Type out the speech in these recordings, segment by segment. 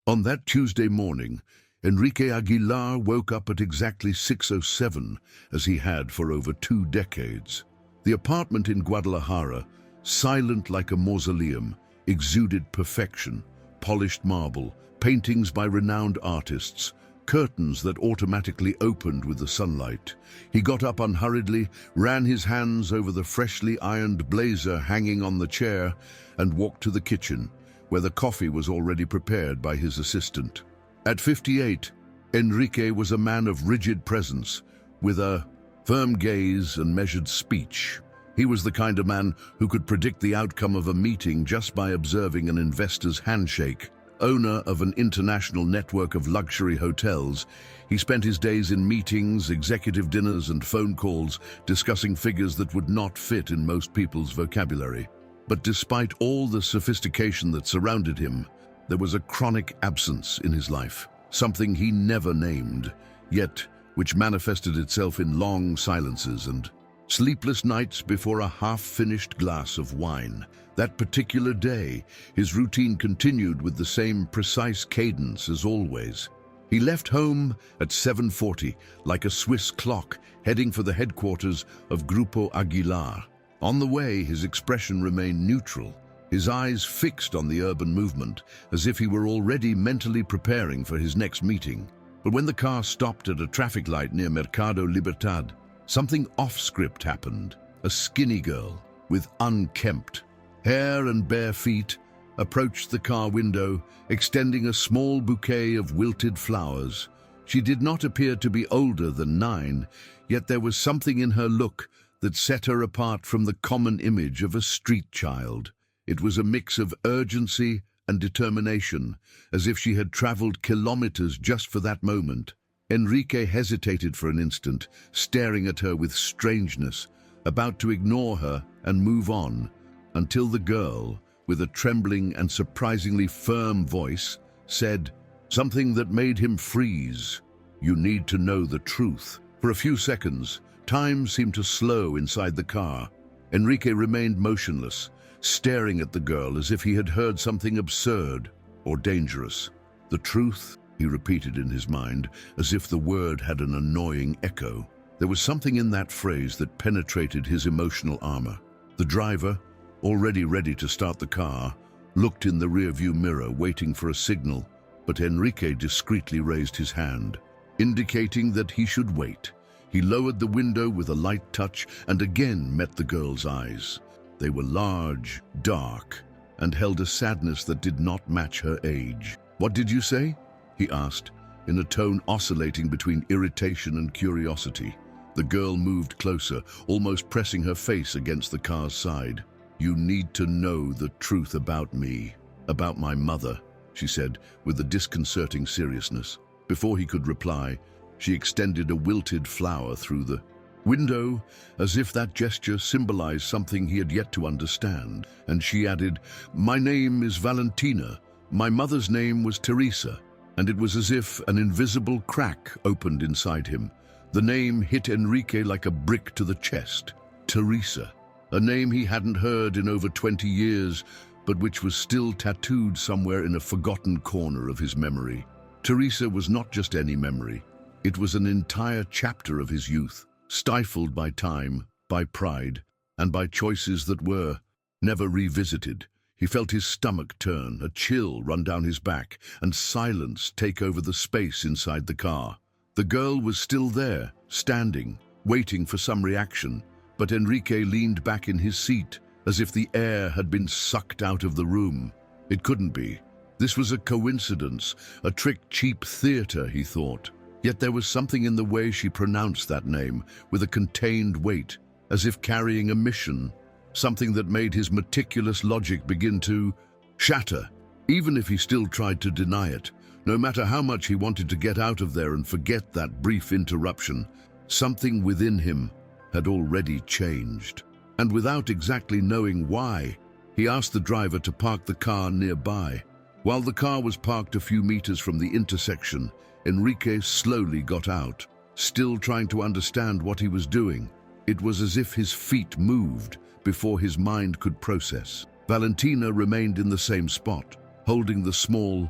On that Tuesday morning, Enrique Aguilar woke up at exactly 6:07, as he had for over 2 decades. The apartment in Guadalajara, silent like a mausoleum, exuded perfection: polished marble, paintings by renowned artists, curtains that automatically opened with the sunlight. He got up unhurriedly, ran his hands over the freshly ironed blazer hanging on the chair, and walked to the kitchen, where the coffee was already prepared by his assistant. At 58, Enrique was a man of rigid presence, with a firm gaze and measured speech. He was the kind of man who could predict the outcome of a meeting just by observing an investor's handshake. Owner of an international network of luxury hotels, he spent his days in meetings, executive dinners, and phone calls discussing figures that would not fit in most people's vocabulary. But despite all the sophistication that surrounded him, there was a chronic absence in his life, something he never named, yet which manifested itself in long silences and sleepless nights before a half-finished glass of wine. That particular day, his routine continued with the same precise cadence as always. He left home at 7:40, like a Swiss clock, heading for the headquarters of Grupo Aguilar. On the way, his expression remained neutral, his eyes fixed on the urban movement, as if he were already mentally preparing for his next meeting. But when the car stopped at a traffic light near Mercado Libertad, something off-script happened. A skinny girl, with unkempt hair and bare feet, approached the car window, extending a small bouquet of wilted flowers. She did not appear to be older than 9, yet there was something in her look that set her apart from the common image of a street child. It was a mix of urgency and determination, as if she had traveled kilometers just for that moment. Enrique hesitated for an instant, staring at her with strangeness, about to ignore her and move on, until the girl, with a trembling and surprisingly firm voice, said something that made him freeze. "You need to know the truth." For a few seconds, time seemed to slow inside the car. Enrique remained motionless, staring at the girl as if he had heard something absurd or dangerous. "The truth," he repeated in his mind, as if the word had an annoying echo. There was something in that phrase that penetrated his emotional armor. The driver, already ready to start the car, looked in the rearview mirror, waiting for a signal, but Enrique discreetly raised his hand, indicating that he should wait. He lowered the window with a light touch and again met the girl's eyes. They were large, dark, and held a sadness that did not match her age. "What did you say?" he asked, in a tone oscillating between irritation and curiosity. The girl moved closer, almost pressing her face against the car's side. "You need to know the truth about me, about my mother," she said, with a disconcerting seriousness. Before he could reply, she extended a wilted flower through the window, as if that gesture symbolized something he had yet to understand. And she added, "My name is Valentina. My mother's name was Teresa." And it was as if an invisible crack opened inside him. The name hit Enrique like a brick to the chest. Teresa, a name he hadn't heard in over 20 years, but which was still tattooed somewhere in a forgotten corner of his memory. Teresa was not just any memory. It was an entire chapter of his youth, stifled by time, by pride, and by choices that were never revisited. He felt his stomach turn, a chill run down his back, and silence take over the space inside the car. The girl was still there, standing, waiting for some reaction, but Enrique leaned back in his seat, as if the air had been sucked out of the room. It couldn't be. This was a coincidence, a trick cheap theater, he thought. Yet there was something in the way she pronounced that name, with a contained weight, as if carrying a mission, something that made his meticulous logic begin to shatter, even if he still tried to deny it. No matter how much he wanted to get out of there and forget that brief interruption, something within him had already changed. And without exactly knowing why, he asked the driver to park the car nearby. While the car was parked a few meters from the intersection, Enrique slowly got out, still trying to understand what he was doing. It was as if his feet moved before his mind could process. Valentina remained in the same spot, holding the small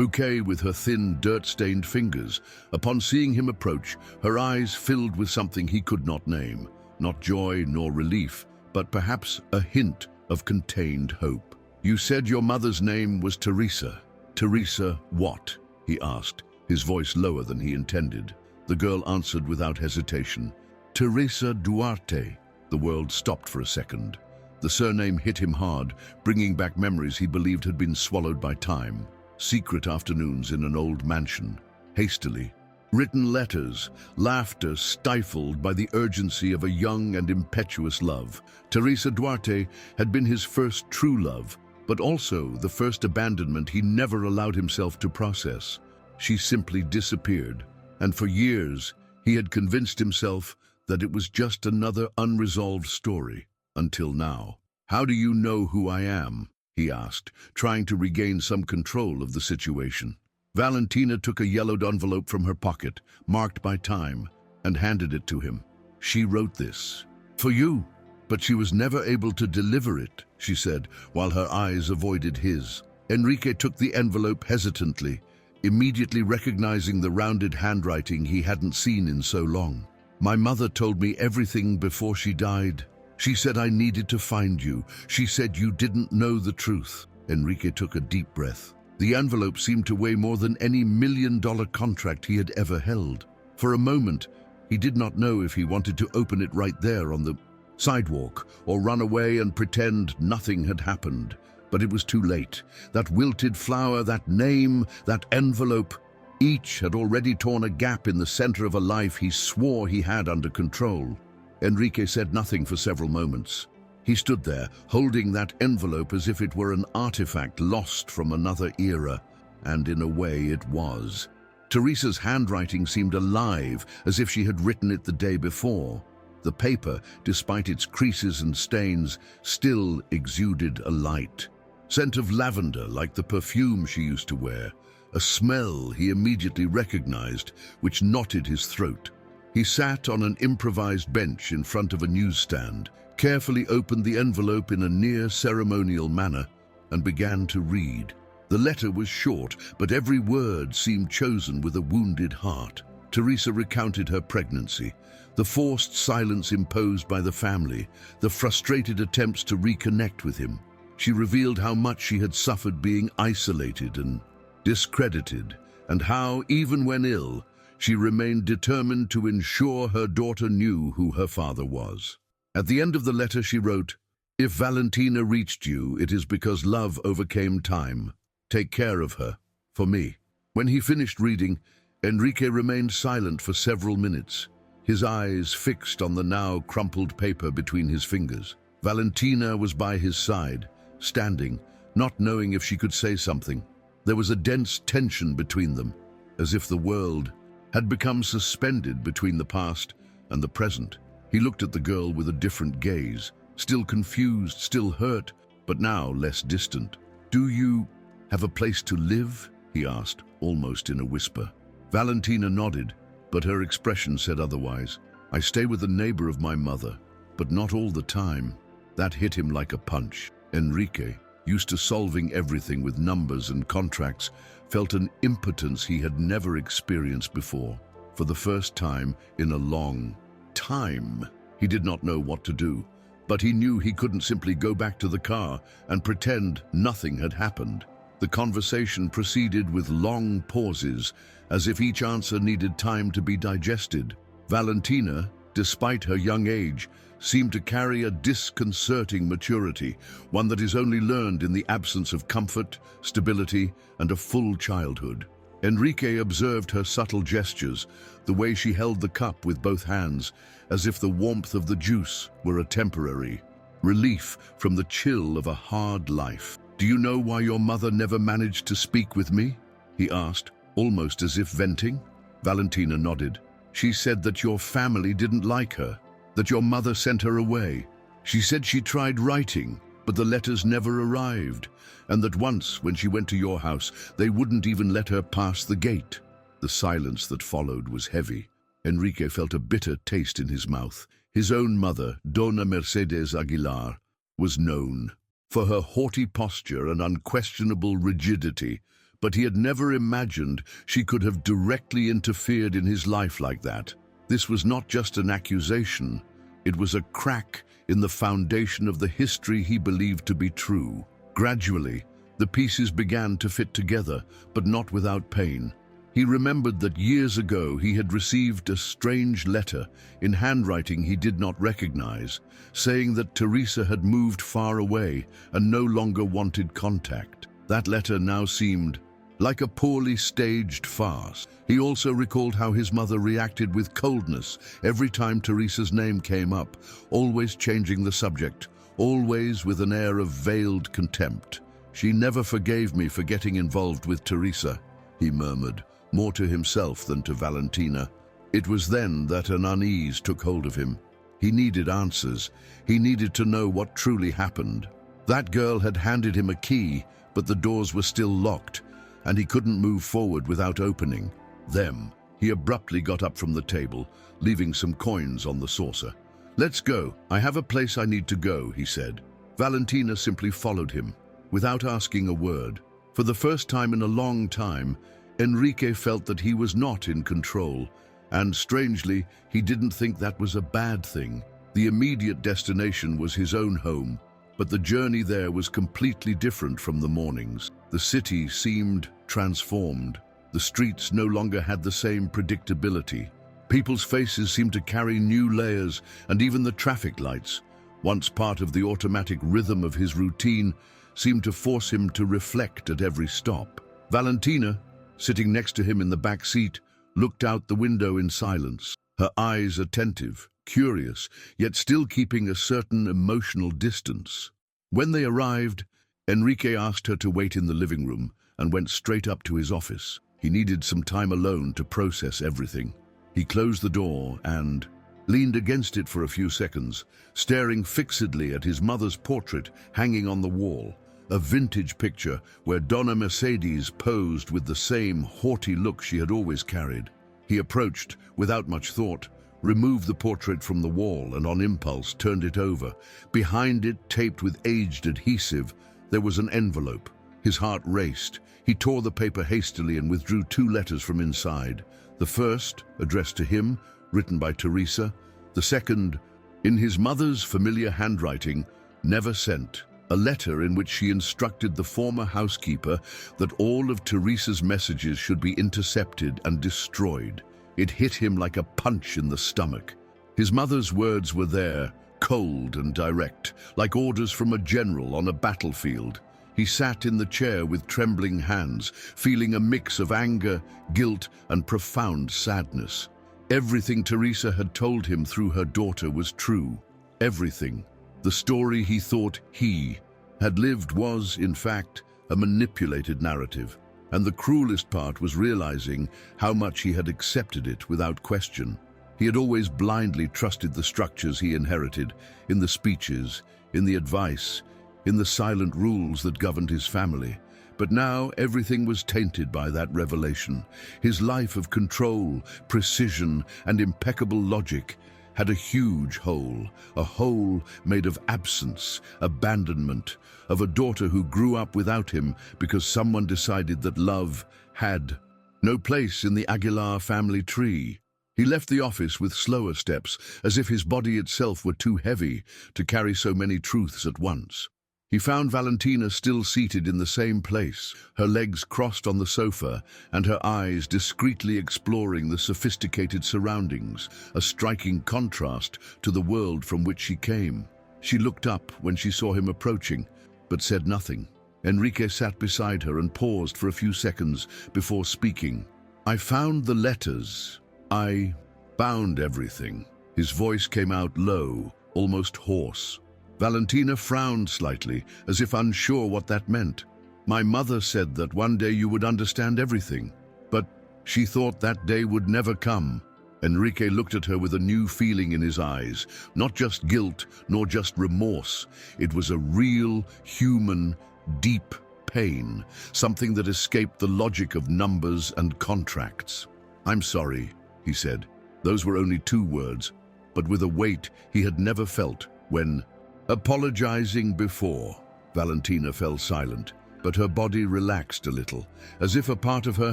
Bouquet with her thin, dirt-stained fingers. Upon seeing him approach, her eyes filled with something he could not name. Not joy nor relief, but perhaps a hint of contained hope. "You said your mother's name was Teresa. Teresa what?" he asked, his voice lower than he intended. The girl answered without hesitation. "Teresa Duarte." The world stopped for a second. The surname hit him hard, bringing back memories he believed had been swallowed by time. Secret afternoons in an old mansion, hastily written letters, laughter stifled by the urgency of a young and impetuous love. Teresa Duarte had been his first true love, but also the first abandonment he never allowed himself to process. She simply disappeared, and for years he had convinced himself that it was just another unresolved story, until now. "How do you know who I am?" he asked, trying to regain some control of the situation. Valentina took a yellowed envelope from her pocket, marked by time, and handed it to him. "She wrote this. For you." "But she was never able to deliver it," she said, while her eyes avoided his. Enrique took the envelope hesitantly, immediately recognizing the rounded handwriting he hadn't seen in so long. "My mother told me everything before she died. She said I needed to find you. She said you didn't know the truth." Enrique took a deep breath. The envelope seemed to weigh more than any $1 million contract he had ever held. For a moment, he did not know if he wanted to open it right there on the sidewalk or run away and pretend nothing had happened. But it was too late. That wilted flower, that name, that envelope, each had already torn a gap in the center of a life he swore he had under control. Enrique said nothing for several moments. He stood there, holding that envelope as if it were an artifact lost from another era, and in a way it was. Teresa's handwriting seemed alive, as if she had written it the day before. The paper, despite its creases and stains, still exuded a light. Scent of lavender, like the perfume she used to wear. A smell he immediately recognized, which knotted his throat. He sat on an improvised bench in front of a newsstand, carefully opened the envelope in a near-ceremonial manner, and began to read. The letter was short, but every word seemed chosen with a wounded heart. Teresa recounted her pregnancy, the forced silence imposed by the family, the frustrated attempts to reconnect with him. She revealed how much she had suffered being isolated and discredited, and how, even when ill, she remained determined to ensure her daughter knew who her father was. At the end of the letter she wrote, "If Valentina reached you, it is because love overcame time. Take care of her, for me." When he finished reading, Enrique remained silent for several minutes, his eyes fixed on the now crumpled paper between his fingers. Valentina was by his side, standing, not knowing if she could say something. There was a dense tension between them, as if the world had become suspended between the past and the present. He looked at the girl with a different gaze, still confused, still hurt, but now less distant. "Do you have a place to live?" he asked, almost in a whisper. Valentina nodded, but her expression said otherwise. "I stay with a neighbor of my mother, but not all the time." That hit him like a punch. Enrique, used to solving everything with numbers and contracts, felt an impotence he had never experienced before. For the first time in a long time, he did not know what to do, but he knew he couldn't simply go back to the car and pretend nothing had happened. The conversation proceeded with long pauses, as if each answer needed time to be digested. Valentina, despite her young age, seemed to carry a disconcerting maturity, one that is only learned in the absence of comfort, stability, and a full childhood. Enrique observed her subtle gestures, the way she held the cup with both hands, as if the warmth of the juice were a temporary relief from the chill of a hard life. "Do you know why your mother never managed to speak with me?" he asked, almost as if venting. Valentina nodded. "She said that your family didn't like her, that your mother sent her away. She said she tried writing, but the letters never arrived, and that once, when she went to your house, they wouldn't even let her pass the gate." The silence that followed was heavy. Enrique felt a bitter taste in his mouth. His own mother, Dona Mercedes Aguilar, was known for her haughty posture and unquestionable rigidity, but he had never imagined she could have directly interfered in his life like that. This was not just an accusation, it was a crack in the foundation of the history he believed to be true. Gradually, the pieces began to fit together, but not without pain. He remembered that years ago he had received a strange letter in handwriting he did not recognize, saying that Teresa had moved far away and no longer wanted contact. That letter now seemed like a poorly staged farce. He also recalled how his mother reacted with coldness every time Teresa's name came up, always changing the subject, always with an air of veiled contempt. "She never forgave me for getting involved with Teresa," he murmured, more to himself than to Valentina. It was then that an unease took hold of him. He needed answers. He needed to know what truly happened. That girl had handed him a key, but the doors were still locked, and he couldn't move forward without opening them. He abruptly got up from the table, leaving some coins on the saucer. "Let's go. I have a place I need to go," he said. Valentina simply followed him, without asking a word. For the first time in a long time, Enrique felt that he was not in control, and strangely, he didn't think that was a bad thing. The immediate destination was his own home, but the journey there was completely different from the mornings. The city seemed transformed. The streets no longer had the same predictability. People's faces seemed to carry new layers, and even the traffic lights, once part of the automatic rhythm of his routine, seemed to force him to reflect at every stop. Valentina, sitting next to him in the back seat, looked out the window in silence, her eyes attentive, curious, yet still keeping a certain emotional distance. When they arrived, Enrique asked her to wait in the living room and went straight up to his office. He needed some time alone to process everything. He closed the door and leaned against it for a few seconds, staring fixedly at his mother's portrait hanging on the wall. A vintage picture where Donna Mercedes posed with the same haughty look she had always carried. He approached, without much thought, removed the portrait from the wall and on impulse turned it over. Behind it, taped with aged adhesive, there was an envelope. His heart raced. He tore the paper hastily and withdrew 2 letters from inside. The first, addressed to him, written by Teresa. The second, in his mother's familiar handwriting, never sent. A letter in which she instructed the former housekeeper that all of Teresa's messages should be intercepted and destroyed. It hit him like a punch in the stomach. His mother's words were there, cold and direct, like orders from a general on a battlefield. He sat in the chair with trembling hands, feeling a mix of anger, guilt, and profound sadness. Everything Teresa had told him through her daughter was true. Everything. The story he thought he had lived was, in fact, a manipulated narrative, and the cruelest part was realizing how much he had accepted it without question. He had always blindly trusted the structures he inherited, in the speeches, in the advice, in the silent rules that governed his family. But now everything was tainted by that revelation. His life of control, precision, and impeccable logic had a huge hole, a hole made of absence, abandonment, of a daughter who grew up without him because someone decided that love had no place in the Aguilar family tree. He left the office with slower steps, as if his body itself were too heavy to carry so many truths at once. He found Valentina still seated in the same place, her legs crossed on the sofa and her eyes discreetly exploring the sophisticated surroundings, a striking contrast to the world from which she came. She looked up when she saw him approaching, but said nothing. Enrique sat beside her and paused for a few seconds before speaking. "I found the letters. I bound everything." His voice came out low, almost hoarse. Valentina frowned slightly, as if unsure what that meant. "My mother said that one day you would understand everything, but she thought that day would never come." Enrique looked at her with a new feeling in his eyes, not just guilt, nor just remorse. It was a real, human, deep pain, something that escaped the logic of numbers and contracts. "I'm sorry," he said. Those were only 2 words, but with a weight he had never felt when apologizing before. Valentina fell silent, but her body relaxed a little, as if a part of her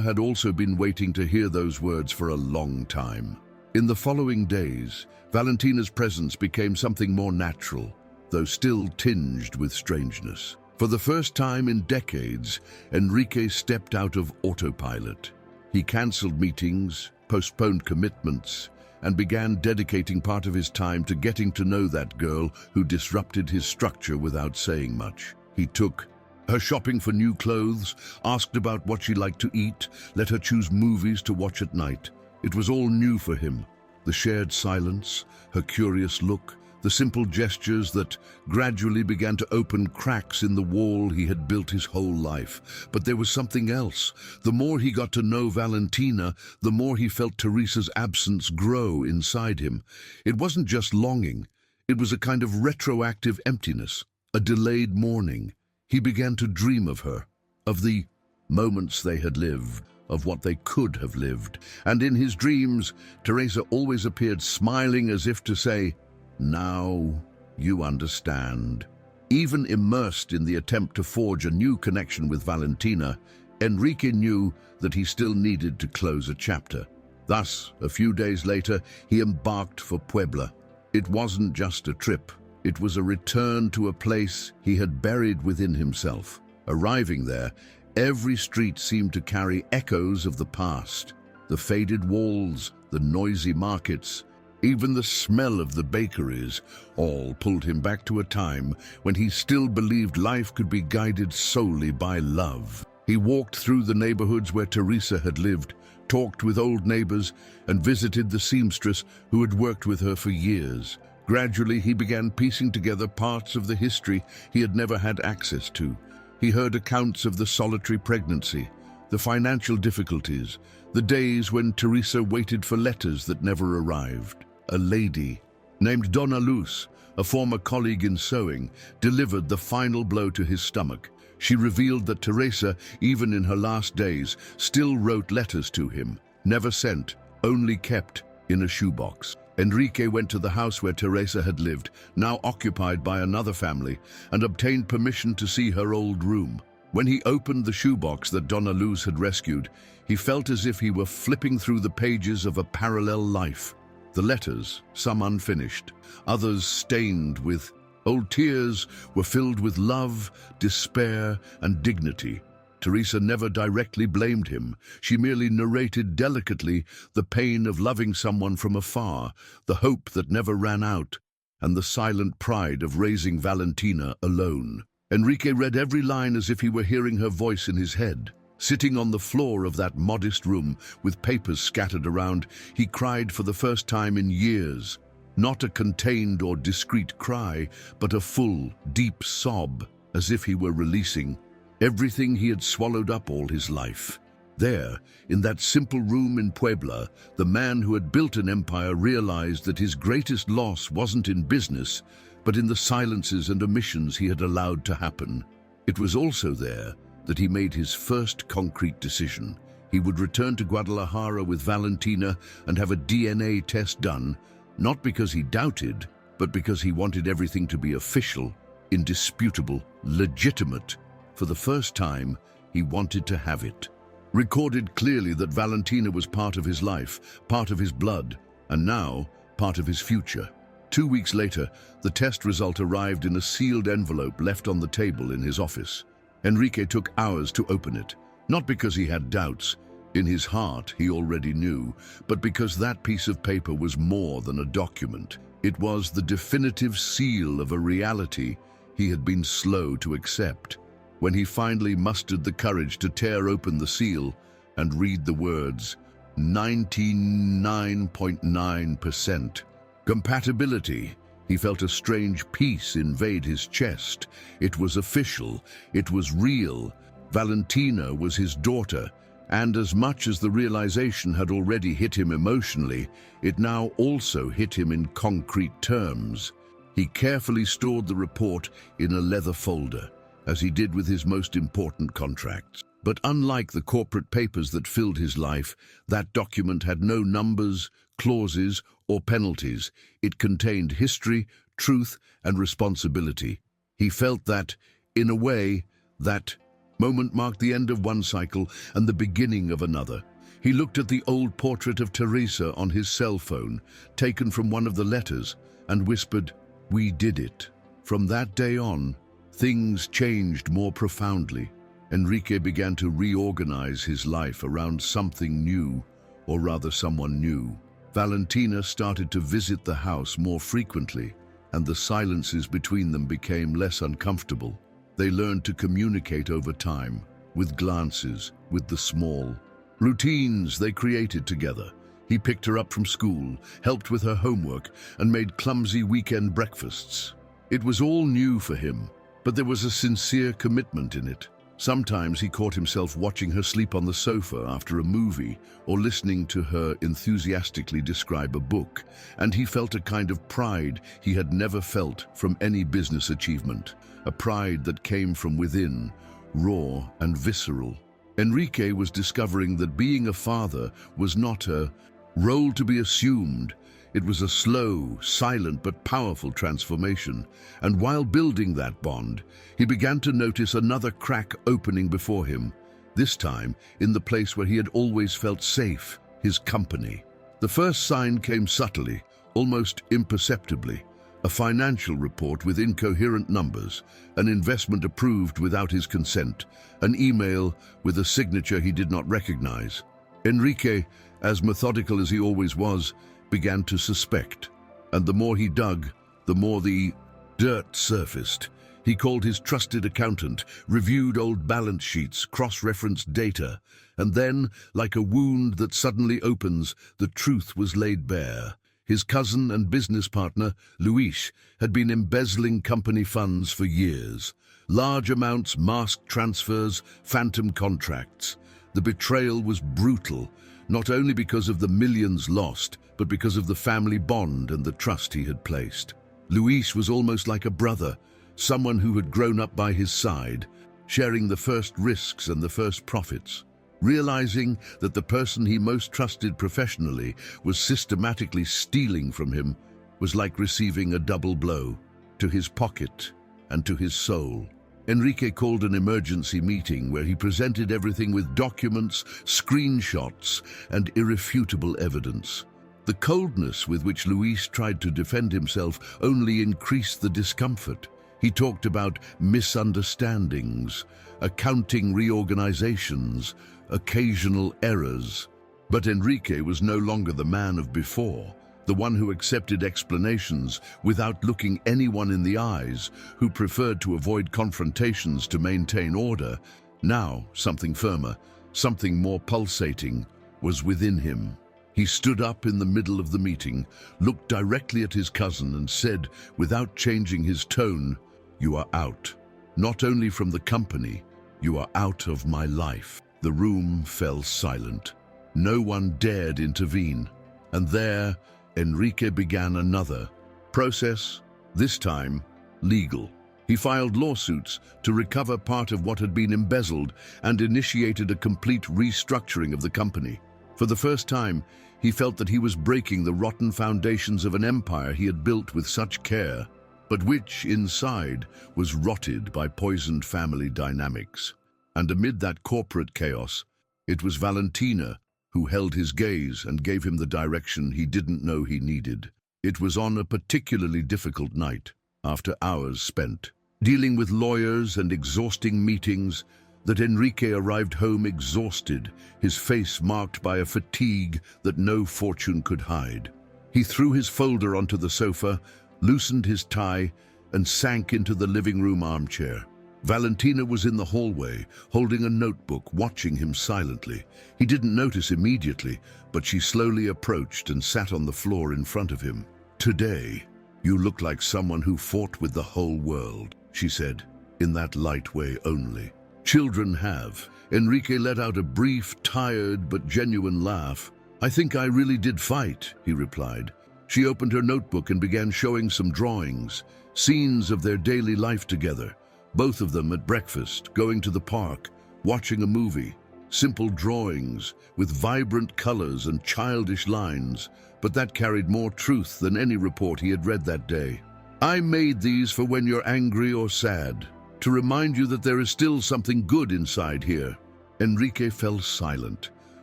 had also been waiting to hear those words for a long time. In the following days, Valentina's presence became something more natural, though still tinged with strangeness. For the first time in decades, Enrique stepped out of autopilot. He cancelled meetings, postponed commitments, and began dedicating part of his time to getting to know that girl who disrupted his structure without saying much. He took her shopping for new clothes, asked about what she liked to eat, let her choose movies to watch at night. It was all new for him. The shared silence, her curious look, the simple gestures that gradually began to open cracks in the wall he had built his whole life. But there was something else. The more he got to know Valentina, the more he felt Teresa's absence grow inside him. It wasn't just longing. It was a kind of retroactive emptiness, a delayed mourning. He began to dream of her, of the moments they had lived, of what they could have lived. And in his dreams, Teresa always appeared smiling as if to say, "Now you understand." Even immersed in the attempt to forge a new connection with Valentina, Enrique knew that he still needed to close a chapter. Thus, a few days later, he embarked for Puebla. It wasn't just a trip. It was a return to a place he had buried within himself. Arriving there, every street seemed to carry echoes of the past. The faded walls, the noisy markets, even the smell of the bakeries, all pulled him back to a time when he still believed life could be guided solely by love. He walked through the neighborhoods where Teresa had lived, talked with old neighbors, and visited the seamstress who had worked with her for years. Gradually, he began piecing together parts of the history he had never had access to. He heard accounts of the solitary pregnancy, the financial difficulties, the days when Teresa waited for letters that never arrived. A lady named Donna Luz, a former colleague in sewing, delivered the final blow to his stomach. She revealed that Teresa, even in her last days, still wrote letters to him, never sent, only kept in a shoebox. Enrique went to the house where Teresa had lived, now occupied by another family, and obtained permission to see her old room. When he opened the shoebox that Donna Luz had rescued, he felt as if he were flipping through the pages of a parallel life. The letters, some unfinished, others stained with old tears, were filled with love, despair, and dignity. Teresa never directly blamed him. She merely narrated delicately the pain of loving someone from afar, the hope that never ran out, and the silent pride of raising Valentina alone. Enrique read every line as if he were hearing her voice in his head. Sitting on the floor of that modest room, with papers scattered around, he cried for the first time in years. Not a contained or discreet cry, but a full, deep sob, as if he were releasing everything he had swallowed up all his life. There, in that simple room in Puebla, the man who had built an empire realized that his greatest loss wasn't in business, but in the silences and omissions he had allowed to happen. It was also there that he made his first concrete decision. He would return to Guadalajara with Valentina and have a DNA test done, not because he doubted, but because he wanted everything to be official, indisputable, legitimate. For the first time, he wanted to have it. Recorded clearly that Valentina was part of his life, part of his blood, and now part of his future. 2 weeks later, the test result arrived in a sealed envelope left on the table in his office. Enrique took hours to open it, not because he had doubts. In his heart, he already knew, but because that piece of paper was more than a document. It was the definitive seal of a reality he had been slow to accept. When he finally mustered the courage to tear open the seal and read the words, 99.9% compatibility, he felt a strange peace invade his chest. It was official. It was real. Valentina was his daughter, and as much as the realization had already hit him emotionally, it now also hit him in concrete terms. He carefully stored the report in a leather folder, as he did with his most important contracts. But unlike the corporate papers that filled his life, that document had no numbers, clauses, or penalties. It contained history, truth, and responsibility. He felt that, in a way, that moment marked the end of one cycle and the beginning of another. He looked at the old portrait of Teresa on his cell phone, taken from one of the letters, and whispered, "We did it." From that day on, things changed more profoundly. Enrique began to reorganize his life around something new, or rather someone new. Valentina started to visit the house more frequently, and the silences between them became less uncomfortable. They learned to communicate over time, with glances, with the small routines they created together. He picked her up from school, helped with her homework, and made clumsy weekend breakfasts. It was all new for him, but there was a sincere commitment in it. Sometimes he caught himself watching her sleep on the sofa after a movie or listening to her enthusiastically describe a book, and he felt a kind of pride he had never felt from any business achievement, a pride that came from within, raw and visceral. Enrique was discovering that being a father was not a role to be assumed. It was a slow, silent but powerful transformation, and while building that bond, he began to notice another crack opening before him, this time in the place where he had always felt safe, his company. The first sign came subtly, almost imperceptibly. A financial report with incoherent numbers, an investment approved without his consent, an email with a signature he did not recognize. Enrique, as methodical as he always was, began to suspect, and the more he dug, the more the dirt surfaced. He called his trusted accountant, reviewed old balance sheets, cross-referenced data, and then, like a wound that suddenly opens, the truth was laid bare. His cousin and business partner, Luis, had been embezzling company funds for years. Large amounts, masked transfers, phantom contracts. The betrayal was brutal, not only because of the millions lost, but because of the family bond and the trust he had placed. Luis was almost like a brother, someone who had grown up by his side, sharing the first risks and the first profits. Realizing that the person he most trusted professionally was systematically stealing from him was like receiving a double blow, to his pocket and to his soul. Enrique called an emergency meeting where he presented everything with documents, screenshots, and irrefutable evidence. The coldness with which Luis tried to defend himself only increased the discomfort. He talked about misunderstandings, accounting reorganizations, occasional errors. But Enrique was no longer the man of before, the one who accepted explanations without looking anyone in the eyes, who preferred to avoid confrontations to maintain order. Now, something firmer, something more pulsating, was within him. He stood up in the middle of the meeting, looked directly at his cousin and said, without changing his tone, "You are out. Not only from the company, you are out of my life." The room fell silent. No one dared intervene. And there, Enrique began another process, this time legal. He filed lawsuits to recover part of what had been embezzled and initiated a complete restructuring of the company. For the first time, he felt that he was breaking the rotten foundations of an empire he had built with such care, but which, inside, was rotted by poisoned family dynamics. And amid that corporate chaos, it was Valentina who held his gaze and gave him the direction he didn't know he needed. It was on a particularly difficult night, after hours spent dealing with lawyers and exhausting meetings, that Enrique arrived home exhausted, his face marked by a fatigue that no fortune could hide. He threw his folder onto the sofa, loosened his tie, and sank into the living room armchair. Valentina was in the hallway, holding a notebook, watching him silently. He didn't notice immediately, but she slowly approached and sat on the floor in front of him. "Today, you look like someone who fought with the whole world," she said, in that light way only. "Children have." Enrique let out a brief, tired but genuine laugh. "I think I really did fight," he replied. She opened her notebook and began showing some drawings, scenes of their daily life together. Both of them at breakfast, going to the park, watching a movie. Simple drawings with vibrant colors and childish lines, but that carried more truth than any report he had read that day. "I made these for when you're angry or sad," to remind you that there is still something good inside here." Enrique fell silent,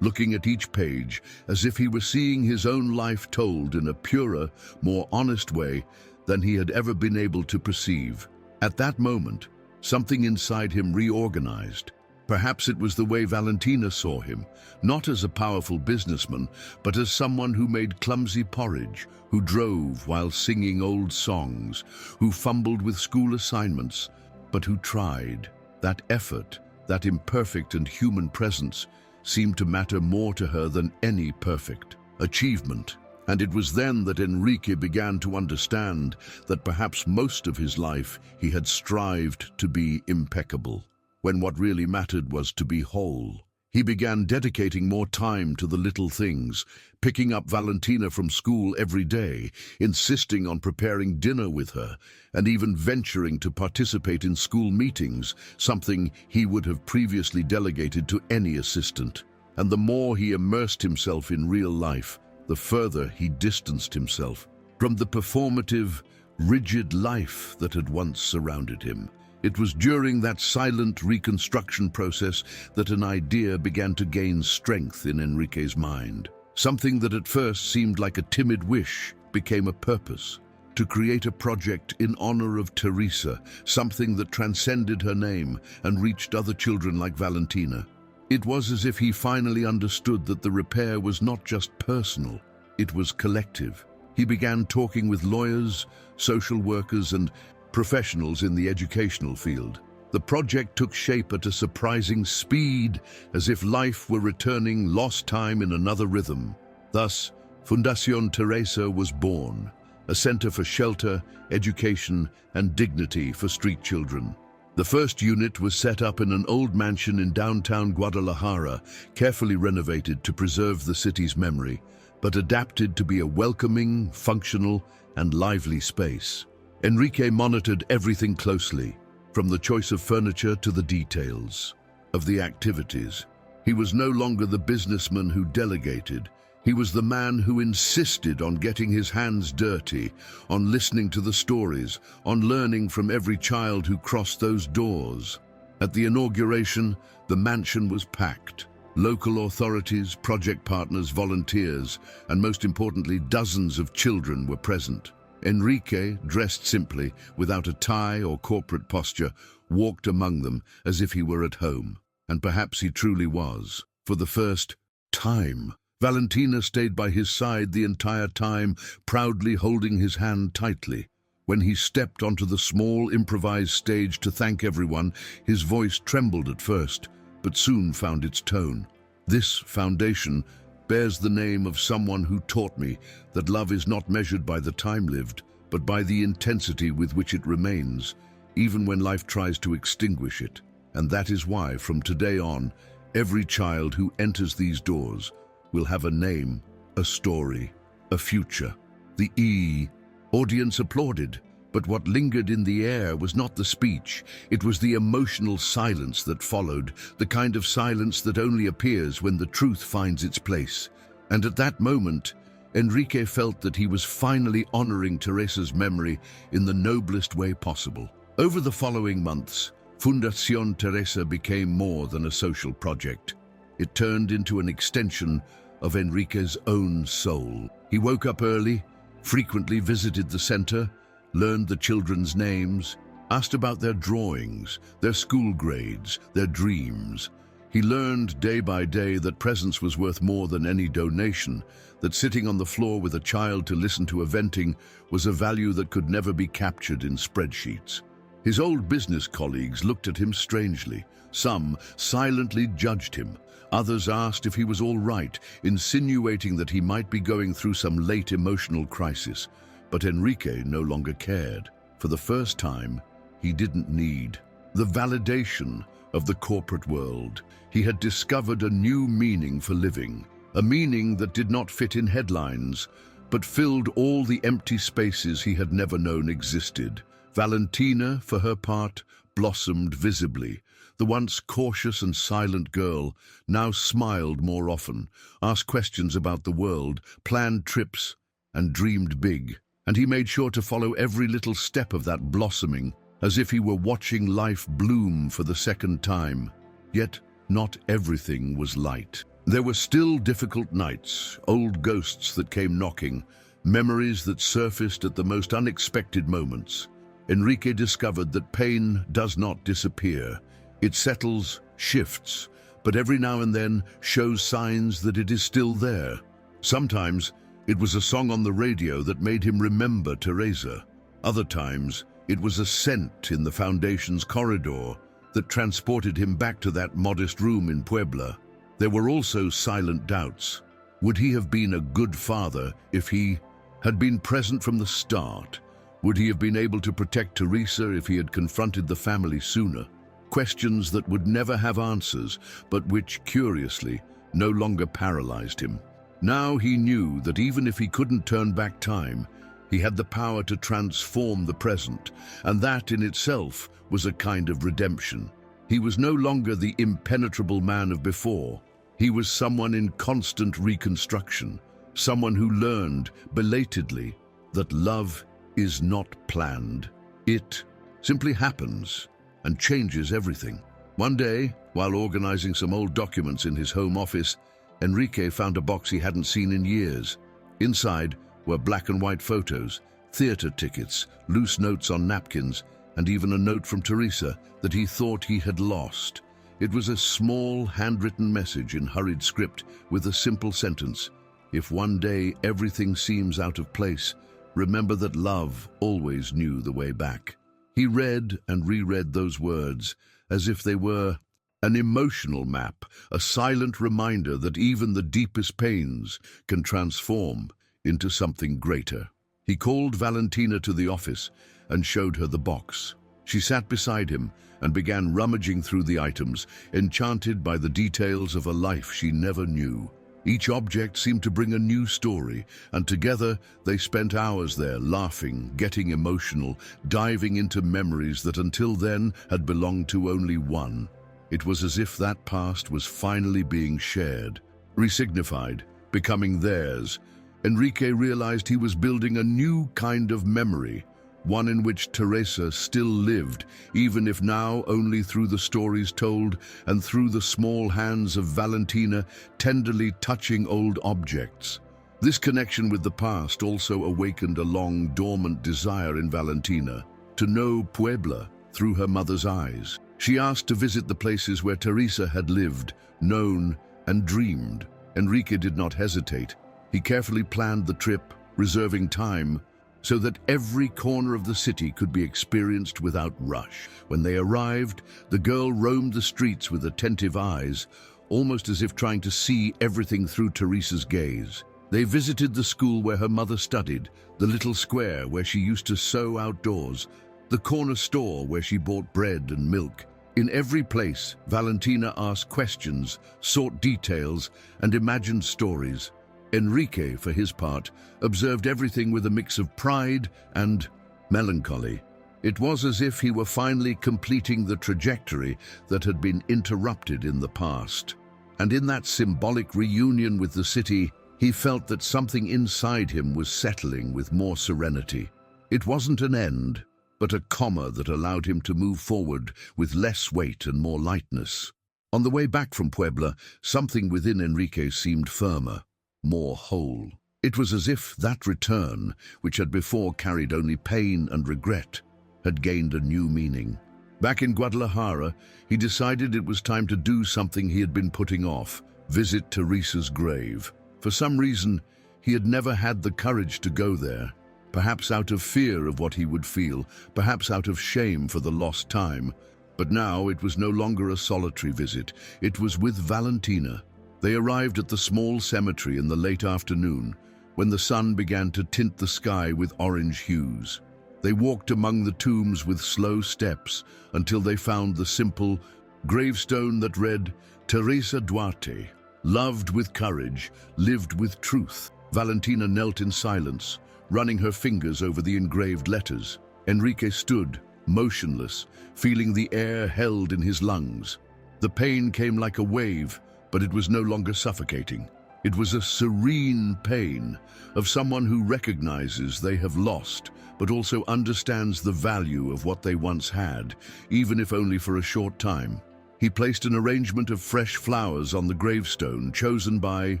looking at each page as if he were seeing his own life told in a purer, more honest way than he had ever been able to perceive. At that moment, something inside him reorganized. Perhaps it was the way Valentina saw him, not as a powerful businessman, but as someone who made clumsy porridge, who drove while singing old songs, who fumbled with school assignments, but who tried. That effort, that imperfect and human presence, seemed to matter more to her than any perfect achievement. And it was then that Enrique began to understand that perhaps most of his life he had strived to be impeccable, when what really mattered was to be whole. He began dedicating more time to the little things, picking up Valentina from school every day, insisting on preparing dinner with her, and even venturing to participate in school meetings, something he would have previously delegated to any assistant. And the more he immersed himself in real life, the further he distanced himself from the performative, rigid life that had once surrounded him. It was during that silent reconstruction process that an idea began to gain strength in Enrique's mind. Something that at first seemed like a timid wish became a purpose. To create a project in honor of Teresa, something that transcended her name and reached other children like Valentina. It was as if he finally understood that the repair was not just personal, it was collective. He began talking with lawyers, social workers, and professionals in the educational field. The project took shape at a surprising speed, as if life were returning lost time in another rhythm. Thus, Fundación Teresa was born, a center for shelter, education, and dignity for street children. The first unit was set up in an old mansion in downtown Guadalajara, carefully renovated to preserve the city's memory, but adapted to be a welcoming, functional, and lively space. Enrique monitored everything closely, from the choice of furniture to the details of the activities. He was no longer the businessman who delegated. He was the man who insisted on getting his hands dirty, on listening to the stories, on learning from every child who crossed those doors. At the inauguration, the mansion was packed. Local authorities, project partners, volunteers, and most importantly, dozens of children were present. Enrique, dressed simply, without a tie or corporate posture, walked among them as if he were at home. And perhaps he truly was. For the first time, Valentina stayed by his side the entire time, proudly holding his hand tightly. When he stepped onto the small improvised stage to thank everyone, his voice trembled at first, but soon found its tone. This foundation bears the name of someone who taught me that love is not measured by the time lived, but by the intensity with which it remains, even when life tries to extinguish it. And that is why, from today on, every child who enters these doors will have a name, a story, a future. The audience applauded, but what lingered in the air was not the speech, it was the emotional silence that followed, the kind of silence that only appears when the truth finds its place. And at that moment, Enrique felt that he was finally honoring Teresa's memory in the noblest way possible. Over the following months, Fundación Teresa became more than a social project. It turned into an extension of Enrique's own soul. He woke up early, frequently visited the center, learned the children's names, asked about their drawings, their school grades, their dreams. He learned day by day that presence was worth more than any donation, that sitting on the floor with a child to listen to a venting was a value that could never be captured in spreadsheets. His old business colleagues looked at him strangely. Some silently judged him. Others asked if he was all right, insinuating that he might be going through some late emotional crisis. But Enrique no longer cared. For the first time, he didn't need the validation of the corporate world. He had discovered a new meaning for living, a meaning that did not fit in headlines, but filled all the empty spaces he had never known existed. Valentina, for her part, blossomed visibly. The once cautious and silent girl now smiled more often, asked questions about the world, planned trips, and dreamed big. And he made sure to follow every little step of that blossoming. as if he were watching life bloom for the second time. Yet not everything was light. There were still difficult nights, old ghosts that came knocking, memories that surfaced at the most unexpected moments. Enrique discovered that pain does not disappear. It settles, shifts, but every now and then shows signs that it is still there. Sometimes it was a song on the radio that made him remember Teresa. Other times it was a scent in the Foundation's corridor that transported him back to that modest room in Puebla. There were also silent doubts. Would he have been a good father if he had been present from the start? Would he have been able to protect Teresa if he had confronted the family sooner? Questions that would never have answers, but which, curiously, no longer paralyzed him. Now he knew that even if he couldn't turn back time, he had the power to transform the present, and that in itself was a kind of redemption. He was no longer the impenetrable man of before. He was someone in constant reconstruction, someone who learned, belatedly, that love is not planned. It simply happens and changes everything. One day, while organizing some old documents in his home office, Enrique found a box he hadn't seen in years. Inside were black and white photos, theater tickets, loose notes on napkins, and even a note from Teresa that he thought he had lost. It was a small, handwritten message in hurried script with a simple sentence: "If one day everything seems out of place, remember that love always knew the way back." He read and reread those words as if they were an emotional map, a silent reminder that even the deepest pains can transform into something greater. He called Valentina to the office and showed her the box. She sat beside him and began rummaging through the items, enchanted by the details of a life she never knew. Each object seemed to bring a new story, and together they spent hours there, laughing, getting emotional, diving into memories that until then had belonged to only one. It was as if that past was finally being shared, resignified, becoming theirs. Enrique realized he was building a new kind of memory, one in which Teresa still lived, even if now only through the stories told and through the small hands of Valentina tenderly touching old objects. This connection with the past also awakened a long dormant desire in Valentina to know Puebla through her mother's eyes. She asked to visit the places where Teresa had lived, known, and dreamed. Enrique did not hesitate. He carefully planned the trip, reserving time so that every corner of the city could be experienced without rush. When they arrived, the girl roamed the streets with attentive eyes, almost as if trying to see everything through Teresa's gaze. They visited the school where her mother studied, the little square where she used to sew outdoors, the corner store where she bought bread and milk. In every place, Valentina asked questions, sought details, and imagined stories. Enrique, for his part, observed everything with a mix of pride and melancholy. It was as if he were finally completing the trajectory that had been interrupted in the past. And in that symbolic reunion with the city, he felt that something inside him was settling with more serenity. It wasn't an end, but a comma that allowed him to move forward with less weight and more lightness. On the way back from Puebla, something within Enrique seemed firmer, more whole. It was as if that return, which had before carried only pain and regret, had gained a new meaning. Back in Guadalajara, he decided it was time to do something he had been putting off: visit Teresa's grave. For some reason, he had never had the courage to go there, perhaps out of fear of what he would feel, perhaps out of shame for the lost time. But now it was no longer a solitary visit. It was with Valentina. They arrived at the small cemetery in the late afternoon, when the sun began to tint the sky with orange hues. They walked among the tombs with slow steps until they found the simple gravestone that read, "Teresa Duarte, loved with courage, lived with truth." Valentina knelt in silence, running her fingers over the engraved letters. Enrique stood, motionless, feeling the air held in his lungs. The pain came like a wave, but it was no longer suffocating. It was a serene pain of someone who recognizes they have lost, but also understands the value of what they once had, even if only for a short time. He placed an arrangement of fresh flowers on the gravestone chosen by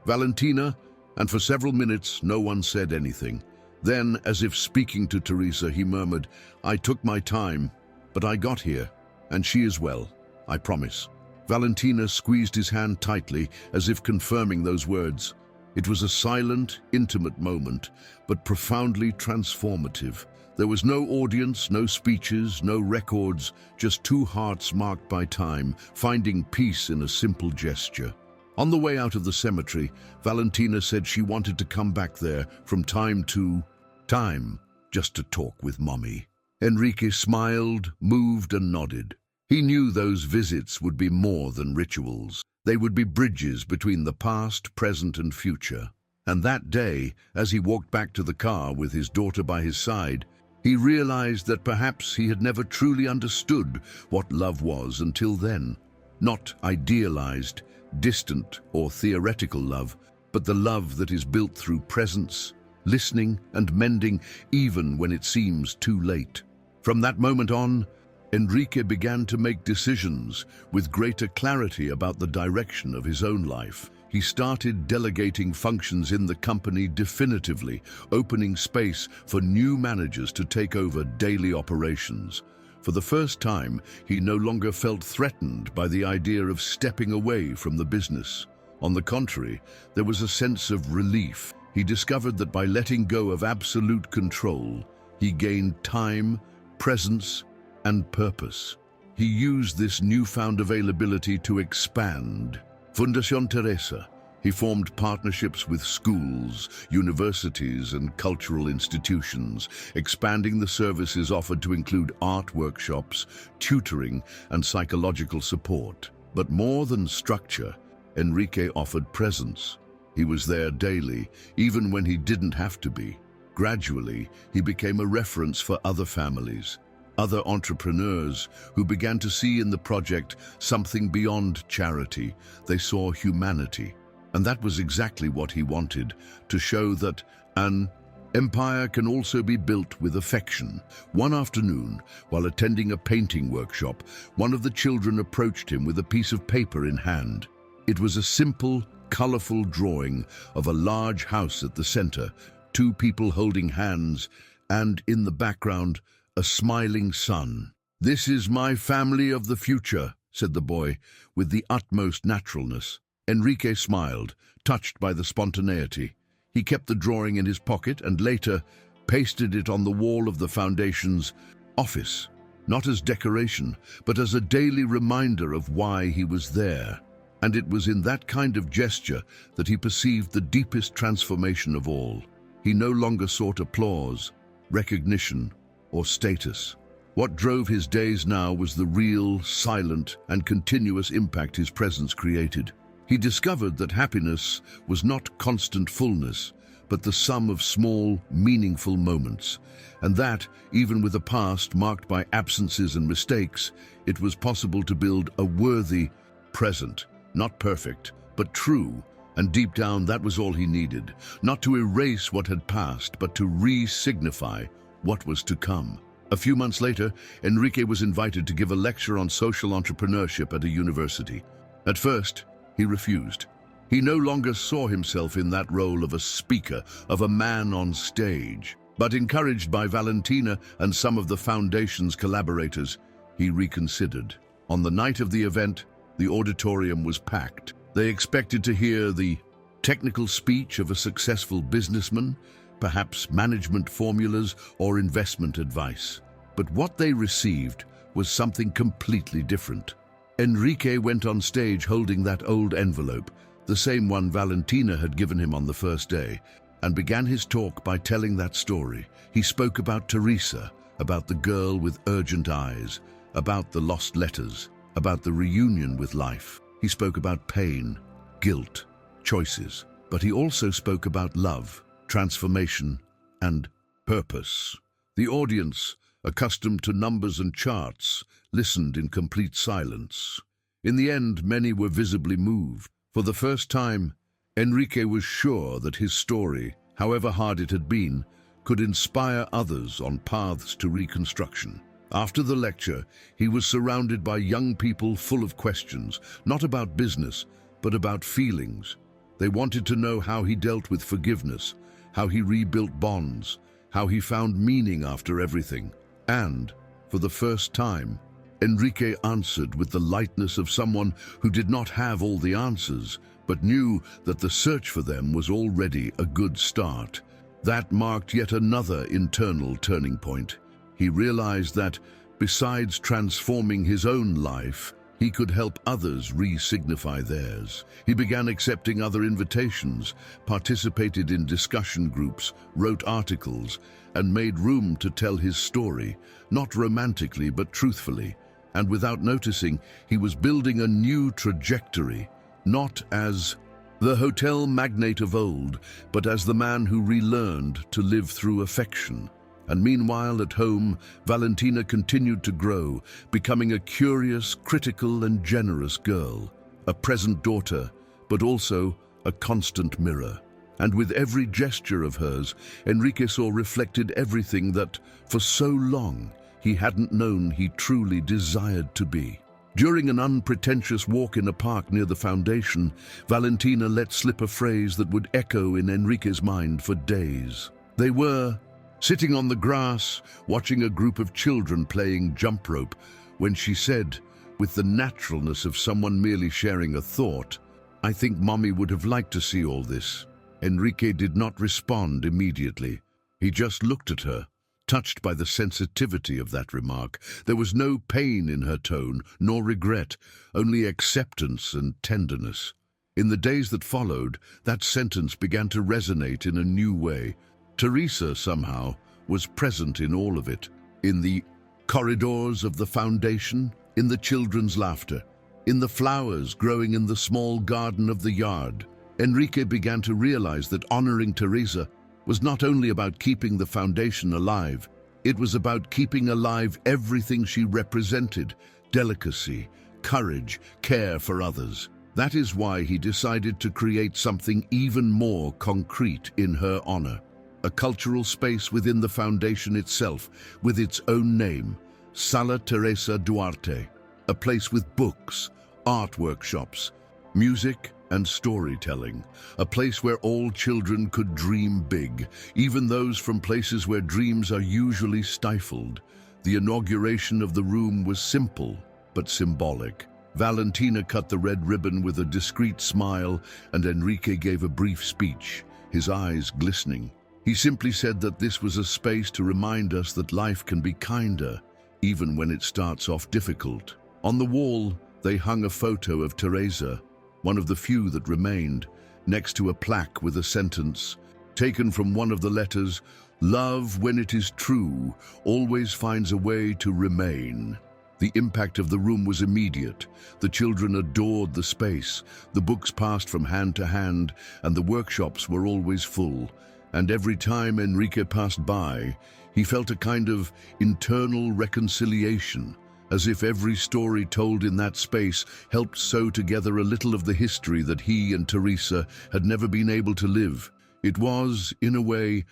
Valentina, and for several minutes no one said anything. Then, as if speaking to Teresa, he murmured, "I took my time, but I got here, and she is well, I promise." Valentina squeezed his hand tightly, as if confirming those words. It was a silent, intimate moment, but profoundly transformative. There was no audience, no speeches, no records, just two hearts marked by time, finding peace in a simple gesture. On the way out of the cemetery, Valentina said she wanted to come back there from time to time, just to talk with Mommy. Enrique smiled, moved, and nodded. He knew those visits would be more than rituals. They would be bridges between the past, present, and future. And that day, as he walked back to the car with his daughter by his side, he realized that perhaps he had never truly understood what love was until then. Not idealized, distant, or theoretical love, but the love that is built through presence, listening, and mending even when it seems too late. From that moment on, Enrique began to make decisions with greater clarity about the direction of his own life. He started delegating functions in the company definitively, opening space for new managers to take over daily operations. For the first time, he no longer felt threatened by the idea of stepping away from the business. On the contrary, there was a sense of relief. He discovered that by letting go of absolute control, he gained time, presence, and purpose. He used this newfound availability to expand. Fundación Teresa. He formed partnerships with schools, universities, and cultural institutions, expanding the services offered to include art workshops, tutoring, and psychological support. But more than structure, Enrique offered presence. He was there daily, even when he didn't have to be. Gradually, he became a reference for other families, other entrepreneurs who began to see in the project something beyond charity. They saw humanity. And that was exactly what he wanted, to show that an empire can also be built with affection. One afternoon, while attending a painting workshop, one of the children approached him with a piece of paper in hand. It was a simple, colorful drawing of a large house at the center, two people holding hands, and in the background, a smiling sun. "This is my family of the future," said the boy, with the utmost naturalness. Enrique smiled, touched by the spontaneity. He kept the drawing in his pocket and later pasted it on the wall of the foundation's office, not as decoration, but as a daily reminder of why he was there. And it was in that kind of gesture that he perceived the deepest transformation of all. He no longer sought applause, recognition, or status. What drove his days now was the real, silent, and continuous impact his presence created. He discovered that happiness was not constant fullness, but the sum of small, meaningful moments, and that, even with a past marked by absences and mistakes, it was possible to build a worthy present, not perfect, but true, and deep down that was all he needed, not to erase what had passed, but to re-signify what was to come. A few months later, Enrique was invited to give a lecture on social entrepreneurship at a university. At first, he refused. He no longer saw himself in that role of a speaker, of a man on stage. But encouraged by Valentina and some of the foundation's collaborators, he reconsidered. On the night of the event, the auditorium was packed. They expected to hear the technical speech of a successful businessman, perhaps management formulas or investment advice. But what they received was something completely different. Enrique went on stage holding that old envelope, the same one Valentina had given him on the first day, and began his talk by telling that story. He spoke about Teresa, about the girl with urgent eyes, about the lost letters, about the reunion with life. He spoke about pain, guilt, choices, but he also spoke about love, transformation, and purpose. The audience, accustomed to numbers and charts, listened in complete silence. In the end, many were visibly moved. For the first time, Enrique was sure that his story, however hard it had been, could inspire others on paths to reconstruction. After the lecture, he was surrounded by young people full of questions, not about business, but about feelings. They wanted to know how he dealt with forgiveness, how he rebuilt bonds, how he found meaning after everything. And, for the first time, Enrique answered with the lightness of someone who did not have all the answers, but knew that the search for them was already a good start. That marked yet another internal turning point. He realized that, besides transforming his own life, he could help others re-signify theirs. He began accepting other invitations, participated in discussion groups, wrote articles, and made room to tell his story, not romantically but truthfully. And without noticing, he was building a new trajectory, not as the hotel magnate of old, but as the man who relearned to live through affection. And meanwhile, at home, Valentina continued to grow, becoming a curious, critical, and generous girl, a present daughter, but also a constant mirror. And with every gesture of hers, Enrique saw reflected everything that, for so long, he hadn't known he truly desired to be. During an unpretentious walk in a park near the foundation, Valentina let slip a phrase that would echo in Enrique's mind for days. They were sitting on the grass, watching a group of children playing jump rope, when she said, with the naturalness of someone merely sharing a thought, "I think Mommy would have liked to see all this." Enrique did not respond immediately. He just looked at her, touched by the sensitivity of that remark. There was no pain in her tone, nor regret, only acceptance and tenderness. In the days that followed, that sentence began to resonate in a new way. Teresa, somehow, was present in all of it. In the corridors of the foundation, in the children's laughter, in the flowers growing in the small garden of the yard. Enrique began to realize that honoring Teresa was not only about keeping the foundation alive, it was about keeping alive everything she represented: delicacy, courage, care for others. That is why he decided to create something even more concrete in her honor. A cultural space within the foundation itself, with its own name, Sala Teresa Duarte. A place with books, art workshops, music, and storytelling. A place where all children could dream big, even those from places where dreams are usually stifled. The inauguration of the room was simple, but symbolic. Valentina cut the red ribbon with a discreet smile, and Enrique gave a brief speech, his eyes glistening. He simply said that this was a space to remind us that life can be kinder, even when it starts off difficult. On the wall, they hung a photo of Teresa, one of the few that remained, next to a plaque with a sentence, taken from one of the letters, "Love, when it is true, always finds a way to remain." The impact of the room was immediate. The children adored the space, the books passed from hand to hand, and the workshops were always full. And every time Enrique passed by, he felt a kind of internal reconciliation, as if every story told in that space helped sew together a little of the history that he and Teresa had never been able to live. It was, in a way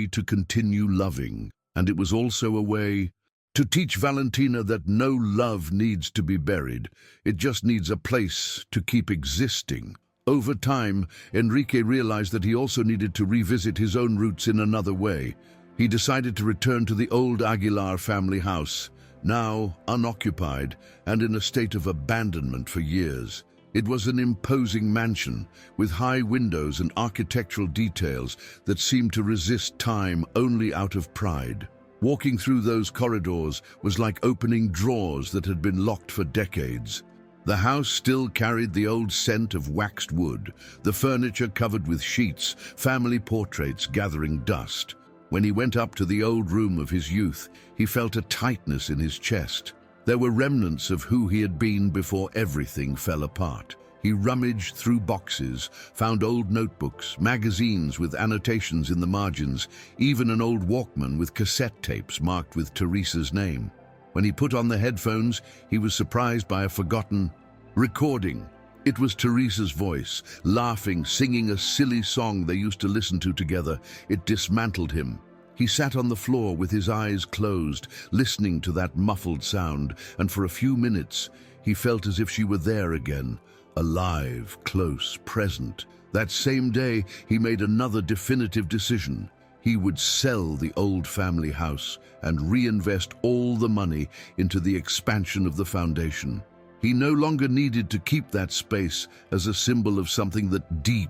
to continue loving, and it was also a way to teach Valentina that no love needs to be buried. It just needs a place to keep existing. Over time, Enrique realized that he also needed to revisit his own roots in another way. He decided to return to the old Aguilar family house, now unoccupied and in a state of abandonment for years. It was an imposing mansion, with high windows and architectural details that seemed to resist time only out of pride. Walking through those corridors was like opening drawers that had been locked for decades. The house still carried the old scent of waxed wood, the furniture covered with sheets, family portraits gathering dust. When he went up to the old room of his youth, he felt a tightness in his chest. There were remnants of who he had been before everything fell apart. He rummaged through boxes, found old notebooks, magazines with annotations in the margins, even an old Walkman with cassette tapes marked with Teresa's name. When he put on the headphones, he was surprised by a forgotten recording. It was Teresa's voice, laughing, singing a silly song they used to listen to together. It dismantled him. He sat on the floor with his eyes closed, listening to that muffled sound, and for a few minutes he felt as if she were there again, alive, close, present. That same day, he made another definitive decision. He would sell the old family house and reinvest all the money into the expansion of the foundation. He no longer needed to keep that space as a symbol of something that deep